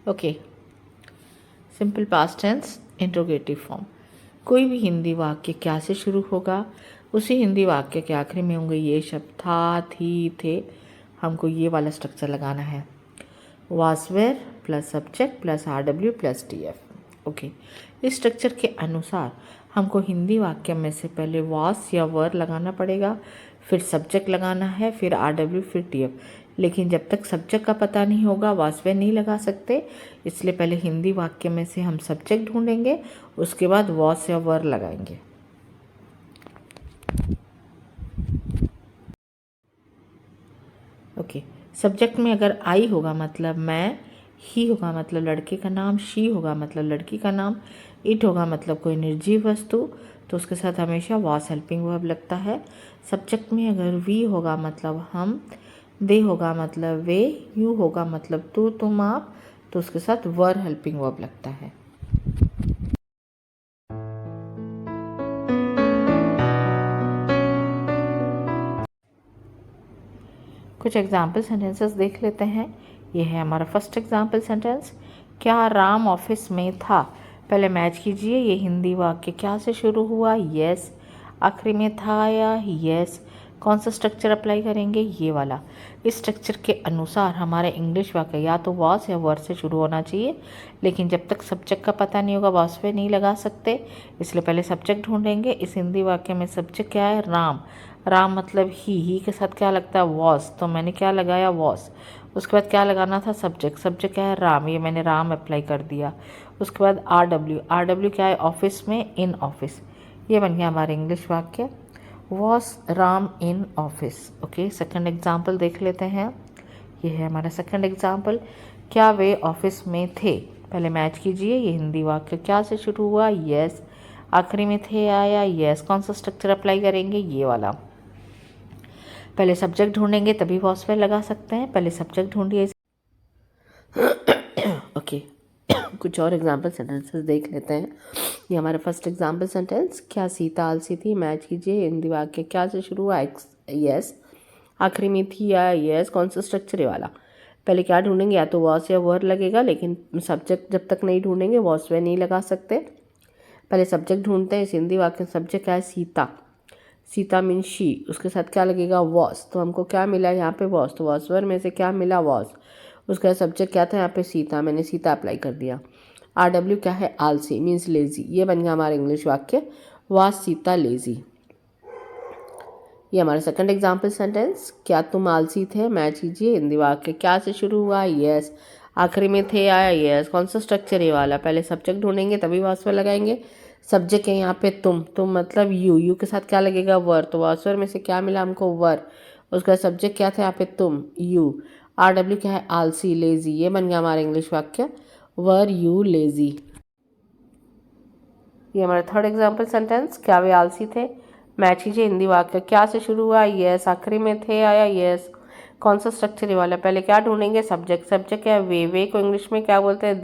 Okay, simple past tense interrogative form. कोई भी हिंदी वाक्य क्या से शुरू होगा, उसी हिंदी वाक्य के आखिरी में होंगे ये शब्द था, थी, थे। हमको ये वाला स्ट्रक्चर लगाना है, was were plus subject plus RW plus TF। Okay, इस स्ट्रक्चर के अनुसार हमको हिंदी वाक्य में से पहले वास या वर लगाना पड़ेगा, फिर सब्जेक्ट लगाना है, फिर RW, फिर TF। लेकिन जब तक सब्जेक्ट का पता नहीं होगा वास वेयर नहीं लगा सकते, इसलिए पहले हिंदी वाक्य में से हम सब्जेक्ट ढूंढेंगे, उसके बाद वास या वर लगाएंगे। ओके, सब्जेक्ट में अगर आई होगा मतलब मैं, ही होगा मतलब लड़के का नाम, शी होगा मतलब लड़की का नाम, इट होगा मतलब कोई निर्जीव वस्तु, तो उसके साथ हमेशा वास हेल्पिंग वर्ब लगता है। सब्जेक्ट में अगर वी होगा मतलब हम, दे होगा मतलब वे, यू होगा मतलब तू, तुम, आप, तो उसके साथ वर हेल्पिंग वर्ब लगता है। कुछ एग्जाम्पल सेंटेंसेस देख लेते हैं। ये है हमारा फर्स्ट एग्जाम्पल सेंटेंस, क्या राम ऑफिस में था। पहले मैच कीजिए, ये हिंदी वाक्य क्या से शुरू हुआ, यस। आखिरी में था आया, यस। कौन सा स्ट्रक्चर अप्लाई करेंगे, ये वाला। इस स्ट्रक्चर के अनुसार हमारे इंग्लिश वाक्य या तो वास या वर से शुरू होना चाहिए, लेकिन जब तक सब्जेक्ट का पता नहीं होगा वास पे नहीं लगा सकते, इसलिए पहले सब्जेक्ट ढूंढेंगे। इस हिंदी वाक्य में सब्जेक्ट क्या है, राम। राम मतलब ही के साथ क्या लगता है, वॉस, तो मैंने क्या लगाया, वॉस। उसके बाद क्या लगाना था, सब्जेक्ट। सब्जेक्ट क्या है, राम, ये मैंने राम अप्लाई कर दिया। उसके बाद RW क्या है, ऑफिस में, इन ऑफिस। ये बन गया हमारा इंग्लिश वाक्य, was Ram in office. Okay, second example देख लेते हैं। ये है हमारा सेकंड एग्जाम्पल, क्या वे ऑफिस में थे। पहले मैच कीजिए, ये हिंदी वाक्य क्या से शुरू हुआ, यस। आखिरी में थे आया, यस। कौन सा स्ट्रक्चर अप्लाई करेंगे, ये वाला। पहले सब्जेक्ट ढूंढेंगे तभी वॉस पे लगा सकते हैं, पहले सब्जेक्ट ढूंढिए। ओके, कुछ और एग्जाम्पल सेंटेंसेस देख लेते हैं। ये हमारा फर्स्ट एग्जाम्पल सेंटेंस, क्या सीता आलसी थी। मैच कीजिए, हिंदी वाक्य क्या से शुरू हुआ, एक्स, यस। आखिरी में थी या यस। कौन सा स्ट्रक्चर है वाला। पहले क्या ढूंढेंगे, या तो वॉस या वर लगेगा, लेकिन सब्जेक्ट जब तक नहीं ढूंढेंगे वॉस वे नहीं लगा सकते। पहले सब्जेक्ट ढूंढते हैं। इस हिंदी वाक्य सब्जेक्ट क्या है, सीता। सीता मीन शी, उसके साथ क्या लगेगा, वॉस। तो हमको क्या मिला यहाँ पे, वॉस। तो वॉस वर में से क्या मिला, वॉस। उसका सब्जेक्ट क्या था यहाँ पे, सीता, मैंने सीता अप्लाई कर दिया। RW क्या है, आलसी मीन्स लेजी। ये बन गया हमारा इंग्लिश वाक्य, वास सीता लेजी। ये हमारा सेकंड एग्जाम्पल सेंटेंस, क्या तुम आलसी थे। मैच कीजिए, हिंदी वाक्य क्या से शुरू हुआ, यस। आखिरी में थे आया, यस। कौन सा स्ट्रक्चर ये वाला। पहले सब्जेक्ट ढूंढेंगे तभी वास पर लगाएंगे। सब्जेक्ट है यहाँ पे तुम मतलब यू के साथ क्या लगेगा, वर। तो वासवर में से क्या मिला हमको, वर। उसका सब्जेक्ट क्या था यहाँ पे, तुम, यू। RW क्या है, आलसी लेजी। ये बन गया हमारा इंग्लिश वाक्य, वर यू लेजी। ये हमारा थर्ड एग्जाम्पल सेंटेंस, क्या वे आलसी थे। मैच कीजिए, हिंदी वाक्य क्या से शुरू हुआ, यस। आखिरी में थे आया, यस। कौन सा स्ट्रक्चर वाला। पहले क्या ढूंढेंगे, सब्जेक्ट। सब्जेक्ट क्या है, वे को इंग्लिश में क्या बोलते हैं,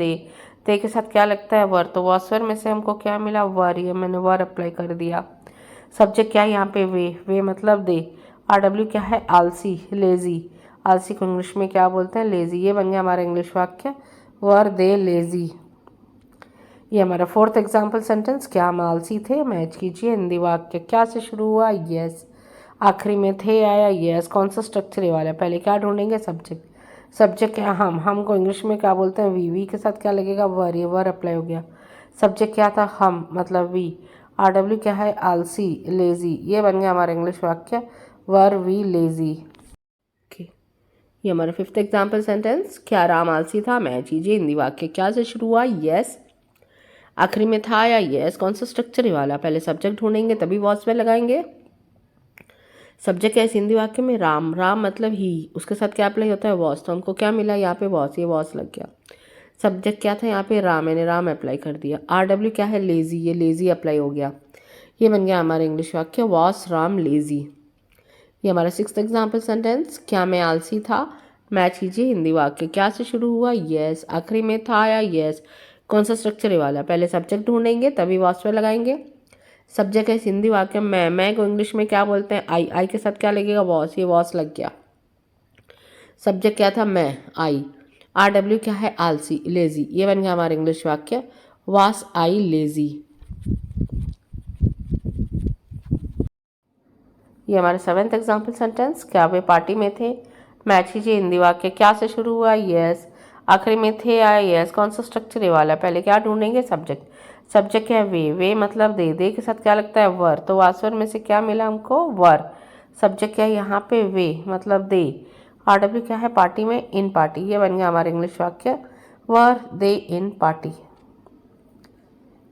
दे के साथ क्या लगता है, वर। तो वॉसवर में से हमको क्या मिला, वर। ये मैंने वर अप्लाई कर दिया। सब्जेक्ट क्या है यहाँ पे, वे मतलब दे। RW क्या है, आलसी लेजी। आलसी को इंग्लिश में क्या बोलते हैं, लेजी। ये बन गया हमारा इंग्लिश वाक्य, वर दे लेजी। ये हमारा फोर्थ एग्जाम्पल सेंटेंस, क्या हम आलसी थे। मैच कीजिए, हिंदी वाक्य क्या से शुरू हुआ, यस। आखिरी में थे आया, यस। कौन सा स्ट्रक्चर वाला है। पहले क्या ढूंढेंगे, सब्जेक्ट। सब्जेक्ट क्या, हम को इंग्लिश में क्या बोलते हैं, वी के साथ क्या लगेगा, वर। ये वर अप्लाई हो गया। सब्जेक्ट क्या था, हम मतलब वी। RW क्या है, आलसी लेजी। ये बन गया हमारा इंग्लिश वाक्य, वर वी लेजी। ये हमारा फिफ्थ एग्जाम्पल सेंटेंस, क्या राम आलसी था। मैच कीजिए, हिंदी वाक्य क्या से शुरू हुआ, यस। आखिरी में था या यस। कौन सा स्ट्रक्चर वाला। पहले सब्जेक्ट ढूंढेंगे तभी वॉस पे लगाएंगे। सब्जेक्ट है इस हिंदी वाक्य में, राम मतलब ही। उसके साथ क्या अप्लाई होता है, वॉस। तो हमको क्या मिला यहाँ पे, वॉस। ये वॉस लग गया। सब्जेक्ट क्या था यहाँ पे, राम, मैंने राम अप्लाई कर दिया। RW क्या है, लेजी। ये लेजी अप्लाई हो गया। ये बन गया हमारा इंग्लिश वाक्य, वॉस राम लेजी। ये हमारा सिक्स्थ एग्जाम्पल सेंटेंस, क्या मैं आलसी था। मैच कीजिए, हिंदी वाक्य क्या से शुरू हुआ, यस। आखिरी में था या यस। कौन सा स्ट्रक्चर वाला। पहले सब्जेक्ट ढूंढेंगे तभी वॉस पे लगाएंगे। सब्जेक्ट है हिंदी वाक्य मैं को इंग्लिश में क्या बोलते हैं, आई के साथ क्या लगेगा, वॉस। ये वॉस लग गया। सब्जेक्ट क्या था, मैं, आई। आर डब्ल्यू क्या है, आलसी, लेजी। ये बन गया हमारा इंग्लिश वाक्य, वास आई लेजी। ये हमारा 7th एग्जाम्पल सेंटेंस, क्या वे पार्टी में थे। मैच कीजिए हिंदी वाक्य, क्या से शुरू हुआ, यस। आखिरी में थे आया, यस। कौन सा स्ट्रक्चर ये वाला, पहले क्या ढूंढेंगे, सब्जेक्ट। सब्जेक्ट क्या है, वे मतलब दे के साथ क्या लगता है, वर। तो वासवर में से क्या मिला हमको, वर। सब्जेक्ट क्या है यहाँ पे, वे मतलब दे। आर डब्ल्यू क्या है, पार्टी में, इन पार्टी। ये बन गया हमारा इंग्लिश वाक्य, वर दे इन पार्टी।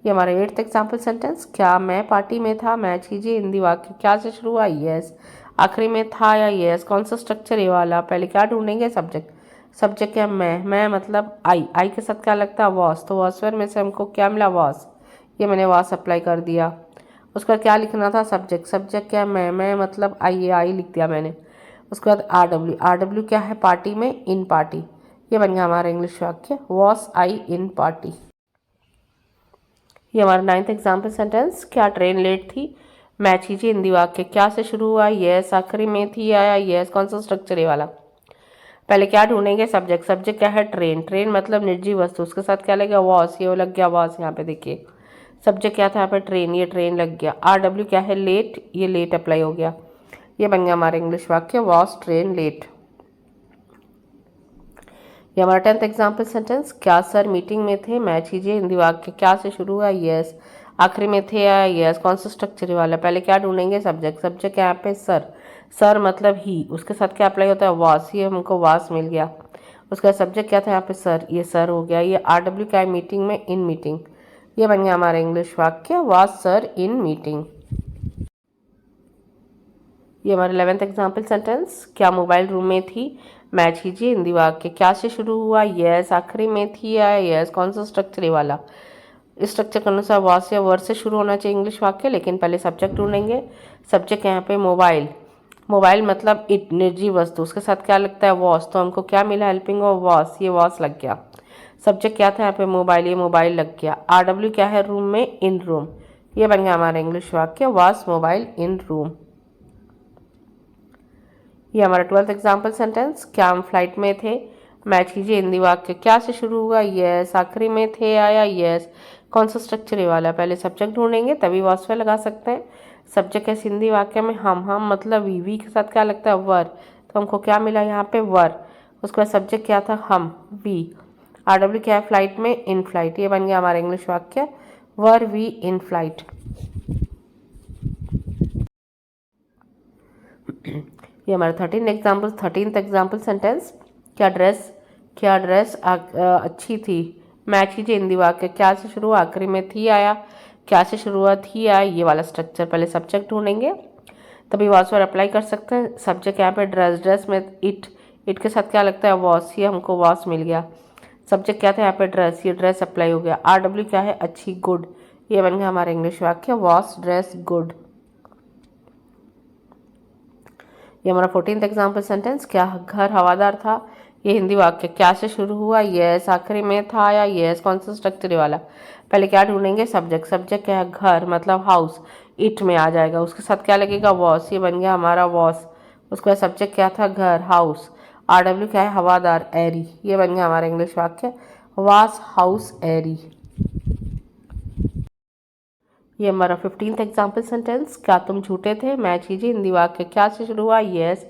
ये हमारा 8th एग्जाम्पल सेंटेंस, क्या मैं पार्टी में था। मैच कीजिए हिंदी वाक्य, क्या से शुरू हुआ, यस। आखिरी में था या यस। कौन सा स्ट्रक्चर ये वाला, पहले क्या ढूंढेंगे, सब्जेक्ट। सब्जेक्ट क्या, मैं मतलब आई के साथ क्या लगता है, वॉस। तो वॉसवेयर में से हमको क्या मिला, वॉस। ये मैंने वॉस अप्लाई कर दिया। उसका क्या लिखना था, सब्जेक्ट। सब्जेक्ट क्या, मैं मतलब आई लिख दिया मैंने। उसके बाद आर डब्ल्यू क्या है, पार्टी में, इन पार्टी। ये बन गया हमारा इंग्लिश वाक्य, वॉस आई इन पार्टी। ये हमारा 9th एग्जाम्पल सेंटेंस, क्या ट्रेन लेट थी। मैच कीजिए हिंदी वाक्य, क्या से शुरू हुआ, यस। आखिरी में थी आया, यस। कौन सा स्ट्रक्चर ये वाला, पहले क्या ढूंढेंगे, सब्जेक्ट। सब्जेक्ट क्या है, ट्रेन। ट्रेन मतलब निर्जीव वस्तु, उसके साथ क्या लगेगा, वॉस। ये लग गया वॉस, यहाँ पे देखिए। सब्जेक्ट क्या था यहाँ पे, ट्रेन। ये ट्रेन लग गया। आर डब्ल्यू क्या है, लेट। ये लेट अप्लाई हो गया। ये बन गया हमारा इंग्लिश वाक्य, वॉस ट्रेन लेट। ये हमारा 10th एग्जाम्पल सेंटेंस, क्या सर मीटिंग में थे। मैच कीजिए हिंदी वाक्य, क्या से शुरू हुआ, यस। आखिरी में थे आया, यस। कौन सा स्ट्रक्चर वाला, पहले क्या ढूंढेंगे, सब्जेक्ट। सब्जेक्ट यहाँ पे सर। सर मतलब ही, उसके साथ क्या अप्लाई होता है, वास। ये हमको वास मिल गया। उसका सब्जेक्ट क्या था यहाँ पे, सर। ये सर हो गया। ये आर डब्ल्यू क्या है, मीटिंग में, इन मीटिंग। ये बन गया हमारा इंग्लिश वाक्य, वास सर इन मीटिंग। ये हमारा 11th एग्जाम्पल सेंटेंस, क्या मोबाइल रूम में थी। मैच कीजिए हिंदी वाक्य, क्या से शुरू हुआ, यस। आखिरी में थी आया, यस। कौन सा स्ट्रक्चर वाला, इस स्ट्रक्चर के अनुसार वास या वर्ड से शुरू होना चाहिए इंग्लिश वाक्य, लेकिन पहले सब्जेक्ट ढूंढेंगे। सब्जेक्ट यहाँ पे मोबाइल। मोबाइल मतलब इट, निर्जीव वस्तु, उसके साथ क्या लगता है, वॉस। तो हमको क्या मिला, हेल्पिंग ऑफ वॉस। ये वॉस लग गया। सब्जेक्ट क्या था यहाँ पे, मोबाइल। ये मोबाइल लग गया। आर डब्ल्यू क्या है, रूम में, इन रूम। ये बन गया हमारा इंग्लिश वाक्य, वॉस मोबाइल इन रूम। ये हमारा 12th एग्जाम्पल सेंटेंस, क्या हम फ्लाइट में थे। मैच कीजिए हिंदी वाक्य, क्या से शुरू हुआ, यस। आखिरी में थे आया, यस। कौन सा स्ट्रक्चर ये वाला, पहले सब्जेक्ट ढूंढेंगे तभी वॉस पे लगा सकते हैं। सब्जेक्ट है हिंदी वाक्य में, हम मतलब वी के साथ क्या लगता है, वर। तो हमको क्या मिला यहाँ पे, वर। उसके बाद सब्जेक्ट क्या था, हम, वी। आर डब्ल्यू क्या है, फ्लाइट में, इन फ्लाइट। ये बन गया हमारा इंग्लिश वाक्य, वर वी इन फ्लाइट। ये हमारा 13th एग्जाम्पल सेंटेंस, क्या ड्रेस अच्छी थी। मैच कीजिए हिंदी वाक्य, क्या से शुरू हुआ, आखिरी में थी आया। क्या से शुरू हुआ, थी आया। ये वाला स्ट्रक्चर, पहले सब्जेक्ट ढूंढेंगे तभी वॉस पर अप्लाई कर सकते हैं। सब्जेक्ट यहाँ पे ड्रेस में इट के साथ क्या लगता है, वॉस। ये हमको वॉस मिल गया। सब्जेक्ट क्या था यहाँ पे, ड्रेस। ये ड्रेस अप्लाई हो गया। आर डब्ल्यू क्या है, अच्छी, गुड। ये बन गया हमारा इंग्लिश वाक्य, वॉस ड्रेस गुड। ये हमारा 14th एग्जाम्पल सेंटेंस, क्या घर हवादार था। ये हिंदी वाक्य, क्या से शुरू हुआ, यस। आखिरी में था या यस। कौन सा स्ट्रक्चर वाला, पहले क्या ढूंढेंगे, सब्जेक्ट। सब्जेक्ट क्या है, घर मतलब हाउस। इट में आ जाएगा, उसके साथ क्या लगेगा, वॉस। ये बन गया हमारा वॉस। उसके बाद सब्जेक्ट क्या था, घर, हाउस। आर डब्ल्यू क्या है, हवादार, एरी। ये बन गया हमारा इंग्लिश वाक्य, वास हाउस एरी। ये हमारा 15th एग्जाम्पल सेंटेंस, क्या तुम झूठे थे। मैच कीजिए हिंदी वाक्य, क्या से शुरू हुआ, यस।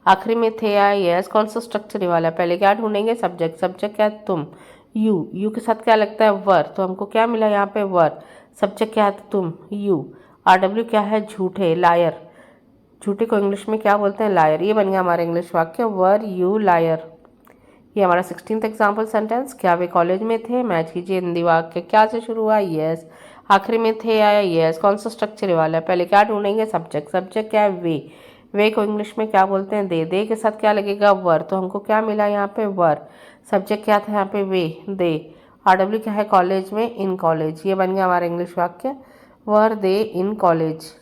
आखिरी में थे आया, यस। कौन सा स्ट्रक्चर वाला, पहले क्या ढूंढेंगे, सब्जेक्ट। सब्जेक्ट क्या है, तुम, यू के साथ क्या लगता है, वर। तो हमको क्या मिला यहाँ पे, वर। सब्जेक्ट क्या है, तुम, यू। आर डब्ल्यू क्या है, झूठे, लायर। झूठे को इंग्लिश में क्या बोलते हैं, लायर। ये बन गया हमारा इंग्लिश वाक्य, वर यू लायर। ये हमारा 16th एग्जाम्पल सेंटेंस, क्या वे कॉलेज में थे। मैच कीजिए हिंदी वाक्य, क्या से शुरू हुआ, यस। आखिरी में थे आया, यस। कौन सा स्ट्रक्चर वाला है, पहले क्या ढूंढेंगे, सब्जेक्ट। सब्जेक्ट क्या है, वे को इंग्लिश में क्या बोलते हैं, दे के साथ क्या लगेगा, वर। तो हमको क्या मिला यहाँ पे, वर। सब्जेक्ट क्या था यहाँ पे, वे, दे। आर डब्ल्यू क्या है, कॉलेज में, इन कॉलेज। ये बन गया हमारा इंग्लिश वाक्य, वर दे इन कॉलेज।